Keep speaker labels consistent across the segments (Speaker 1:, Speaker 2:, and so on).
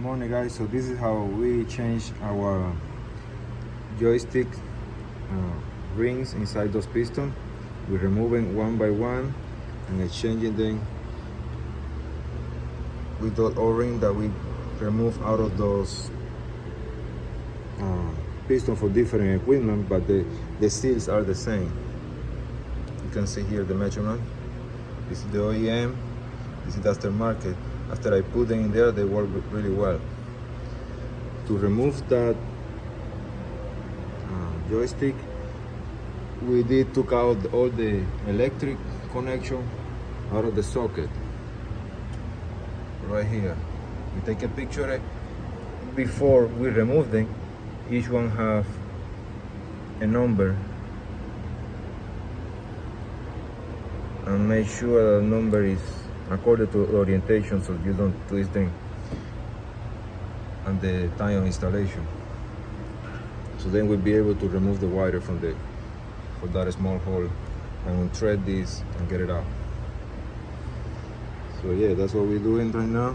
Speaker 1: Morning guys, so this is how we change our joystick rings inside those pistons. We're removing one by one and exchanging them with the O-ring that we remove out of those pistons for different equipment, but the seals are the same. You can see here the measurement. This is the OEM, this is the aftermarket. After I put them in there, they work really well. To remove that joystick, we took out all the electric connection out of the socket. Right here. We take a picture of it. Before we remove them, each one have a number. And make sure the number is according to orientation, so you don't twist them at the time of installation. So then we'll be able to remove the wire from that small hole and thread this and get it out. So yeah, that's what we're doing right now.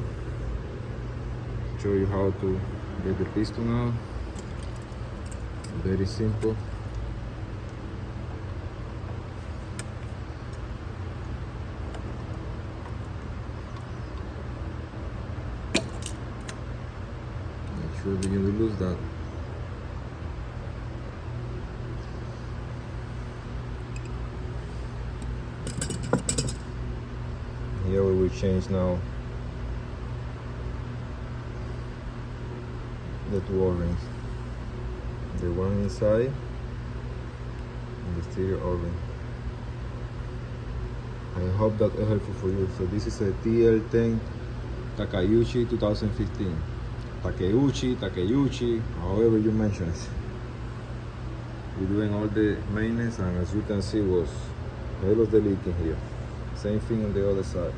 Speaker 1: Show you how to get the piston out. Very simple. Sure that you will lose that. Here we will change now the two O-rings. The one inside and the exterior O-ring. I hope that is helpful for you. So this is a TL10 Takeuchi 2015. Takeuchi, however you mention it. We're doing all the maintenance, and as you can see, all of the leaking here. Same thing on the other side.